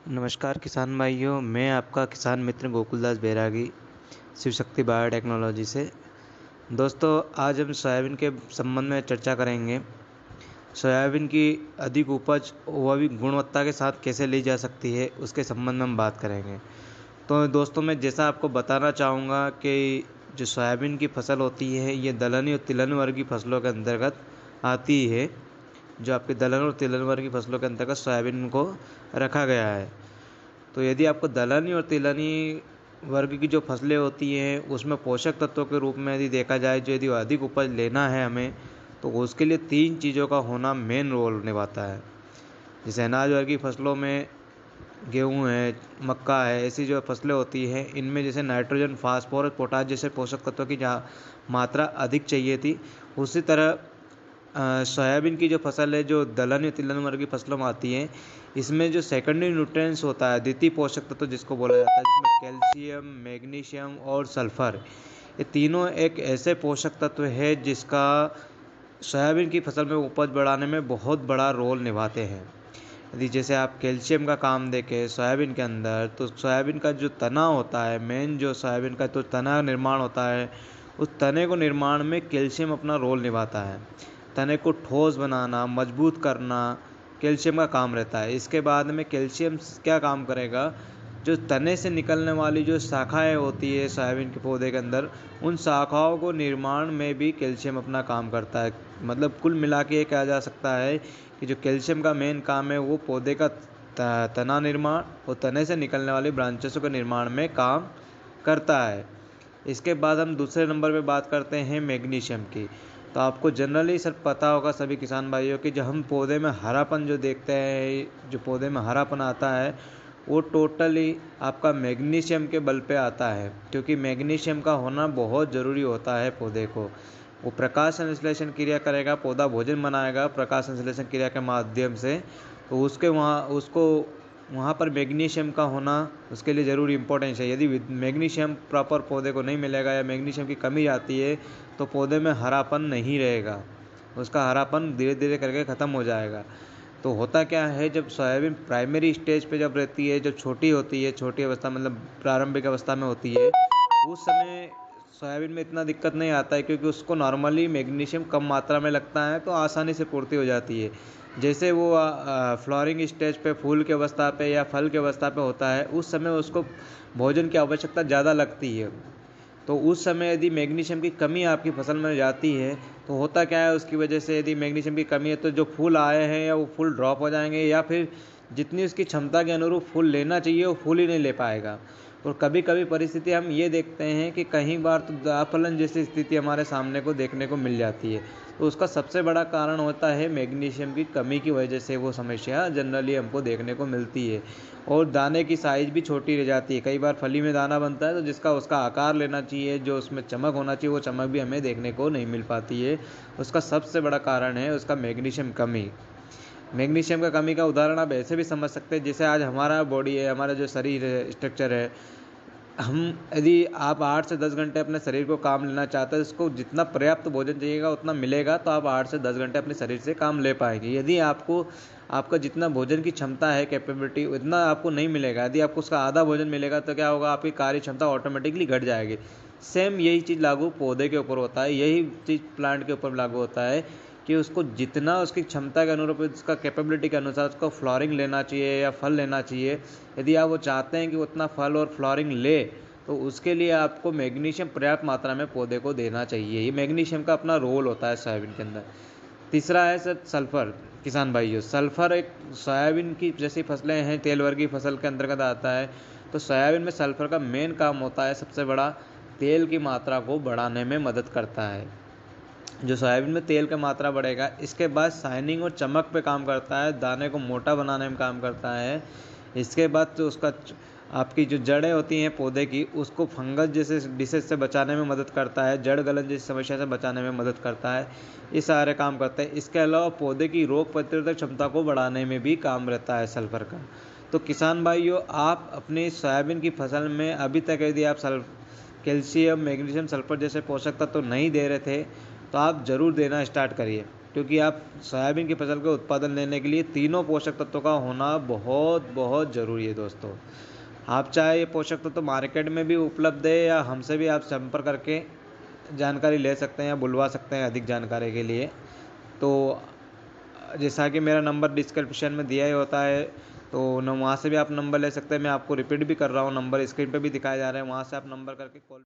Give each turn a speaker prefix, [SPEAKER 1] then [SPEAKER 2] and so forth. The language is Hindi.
[SPEAKER 1] नमस्कार किसान भाइयों, मैं आपका किसान मित्र गोकुलदास बैरागी, शिव शक्ति बायोटेक्नोलॉजी से। दोस्तों, आज हम सोयाबीन के संबंध में चर्चा करेंगे। सोयाबीन की अधिक उपज वह भी गुणवत्ता के साथ कैसे ली जा सकती है, उसके संबंध में हम बात करेंगे। तो दोस्तों, मैं जैसा आपको बताना चाहूँगा कि जो सोयाबीन की फसल होती है, ये दलहनी और तिलहनी वर्ग की फसलों के अंतर्गत आती है। जो आपके दलहन और तिलहन वर्ग की फसलों के अंतर्गत सोयाबीन को रखा गया है। तो यदि आपको दलहनी और तिलहनी वर्ग की जो फसलें होती हैं, उसमें पोषक तत्वों के रूप में यदि देखा जाए, जो यदि अधिक उपज लेना है हमें, तो उसके लिए 3 चीज़ों का होना मेन रोल निभाता है। जैसे अनाज वर्ग की फसलों में गेहूँ है, मक्का है, ऐसी जो फसलें होती हैं, इनमें जैसे नाइट्रोजन, फास्फोरस, पोटाश जैसे पोषक तत्वों की जहाँ मात्रा अधिक चाहिए थी, उसी तरह सोयाबीन की जो फसल है, जो दलहन या तिलहन वर्ग की फसलों में आती है, इसमें जो सेकेंडरी न्यूट्रिएंट्स होता है, द्वितीय पोषक तत्व जिसको बोला जाता है, जिसमें कैल्शियम, मैग्नीशियम और सल्फर, ये तीनों एक ऐसे पोषक तत्व है जिसका सोयाबीन की फसल में उपज बढ़ाने में बहुत बड़ा रोल निभाते हैं। यदि जैसे आप कैल्शियम का काम देखें सोयाबीन के अंदर, तो सोयाबीन का जो तना होता है, मेन जो सोयाबीन का तो तना निर्माण होता है, उस तने को निर्माण में कैल्शियम अपना रोल निभाता है। तने को ठोस बनाना, मजबूत करना कैल्शियम का काम रहता है। इसके बाद में कैल्शियम क्या काम करेगा, जो तने से निकलने वाली जो शाखाएं होती है सोयाबीन के पौधे के अंदर, उन शाखाओं को निर्माण में भी कैल्शियम अपना काम करता है। मतलब कुल मिला के ये कहा जा सकता है कि जो कैल्शियम का मेन काम है, वो पौधे का तना निर्माण और तने से निकलने वाली ब्रांचेसों के निर्माण में काम करता है। इसके बाद हम दूसरे नंबर पे बात करते हैं मैग्नीशियम की। तो आपको जनरली सर पता होगा सभी किसान भाइयों कि जब हम पौधे में हरापन जो देखते हैं, जो पौधे में हरापन आता है, वो टोटली आपका मैग्नीशियम के बल पे आता है। क्योंकि मैग्नीशियम का होना बहुत ज़रूरी होता है पौधे को। वो प्रकाश संश्लेषण क्रिया करेगा, पौधा भोजन बनाएगा प्रकाश संश्लेषण क्रिया के माध्यम से, तो वहाँ पर मैग्नीशियम का होना उसके लिए ज़रूरी इम्पोर्टेंस है। यदि मैग्नीशियम प्रॉपर पौधे को नहीं मिलेगा या मैग्नीशियम की कमी आती है, तो पौधे में हरापन नहीं रहेगा, उसका हरापन धीरे धीरे करके ख़त्म हो जाएगा। तो होता क्या है, जब सोयाबीन प्राइमरी स्टेज पे जब रहती है, जब छोटी होती है, छोटी अवस्था मतलब प्रारंभिक अवस्था में होती है, उस समय सोयाबीन में इतना दिक्कत नहीं आता है, क्योंकि उसको नॉर्मली मैग्नीशियम कम मात्रा में लगता है, तो आसानी से पूर्ति हो जाती है। जैसे वो फ्लावरिंग स्टेज पे, फूल की अवस्था पे या फल की अवस्था पे होता है, उस समय उसको भोजन की आवश्यकता ज़्यादा लगती है। तो उस समय यदि मैग्नीशियम की कमी आपकी फसल में जाती है, तो होता क्या है, उसकी वजह से यदि मैग्नीशियम की कमी है, तो जो फूल आए हैं या वो फूल ड्रॉप हो जाएंगे, या फिर जितनी उसकी क्षमता के अनुरूप फूल लेना चाहिए वो फूल ही नहीं ले पाएगा। और कभी कभी परिस्थिति हम ये देखते हैं कि कई बार तो दाफलन जैसी स्थिति हमारे सामने को देखने को मिल जाती है। तो उसका सबसे बड़ा कारण होता है मैग्नीशियम की कमी की वजह से वो समस्या जनरली हमको देखने को मिलती है। और दाने की साइज़ भी छोटी रह जाती है। कई बार फली में दाना बनता है, तो जिसका उसका आकार लेना चाहिए, जो उसमें चमक होना चाहिए, वो चमक भी हमें देखने को नहीं मिल पाती है। उसका सबसे बड़ा कारण है उसका मैग्नीशियम कमी। मैग्नीशियम का कमी का उदाहरण आप ऐसे भी समझ सकते हैं, जैसे आज हमारा बॉडी है, हमारा जो शरीर है, स्ट्रक्चर है, हम यदि आप 8 से 10 घंटे अपने शरीर को काम लेना चाहते हैं, उसको जितना पर्याप्त भोजन चाहिएगा उतना मिलेगा, तो आप 8 से 10 घंटे अपने शरीर से काम ले पाएंगे। यदि आपका जितना भोजन की क्षमता है, कैपेबिलिटी, उतना आपको नहीं मिलेगा, यदि आपको उसका आधा भोजन मिलेगा, तो क्या होगा, आपकी कार्य क्षमता ऑटोमेटिकली घट जाएगी। सेम यही चीज़ लागू पौधे के ऊपर होता है, यही चीज़ प्लांट के ऊपर लागू होता है कि उसको जितना उसकी क्षमता के अनुरूप, उसका कैपेबिलिटी के अनुसार उसको फ्लावरिंग लेना चाहिए या फल लेना चाहिए। यदि आप वो चाहते हैं कि उतना फल और फ्लावरिंग ले, तो उसके लिए आपको मैग्नीशियम पर्याप्त मात्रा में पौधे को देना चाहिए। ये मैग्नीशियम का अपना रोल होता है सोयाबीन के अंदर। तीसरा है सर सल्फ़र। किसान भाइयों, सल्फ़र एक सोयाबीन की जैसी फसलें हैं, तेल वर्गीय फसल के अंतर्गत आता है। तो सोयाबीन में सल्फ़र का मेन काम होता है, सबसे बड़ा, तेल की मात्रा को बढ़ाने में मदद करता है। जो सोयाबीन में तेल की मात्रा बढ़ेगा, इसके बाद शाइनिंग और चमक पे काम करता है, दाने को मोटा बनाने में काम करता है। इसके बाद तो उसका आपकी जो जड़ें होती हैं पौधे की, उसको फंगस जैसे डिसीज से बचाने में मदद करता है, जड़ गलन जैसी समस्या से बचाने में मदद करता है। ये सारे काम करते हैं। इसके अलावा पौधे की रोग प्रतिरोधक क्षमता को बढ़ाने में भी काम रहता है सल्फर का। तो किसान भाइयों, आप अपनी सोयाबीन की फसल में अभी तक यदि आप कैल्शियम, मैग्नीशियम, सल्फर जैसे पोषक तत्व तो नहीं दे रहे थे, तो आप ज़रूर देना स्टार्ट करिए। क्योंकि आप सोयाबीन की फसल के उत्पादन लेने के लिए तीनों पोषक तत्वों का होना बहुत बहुत ज़रूरी है दोस्तों। आप चाहे ये पोषक तत्व मार्केट में भी उपलब्ध है या हमसे भी आप संपर्क करके जानकारी ले सकते हैं या बुलवा सकते हैं अधिक जानकारी के लिए। तो जैसा कि मेरा नंबर डिस्क्रिप्शन में दिया ही होता है, तो न वहाँ से भी आप नंबर ले सकते हैं। मैं आपको रिपीट भी कर रहा हूँ, नंबर स्क्रीन पे भी दिखाया जा रहा है, वहाँ से आप नंबर करके कॉल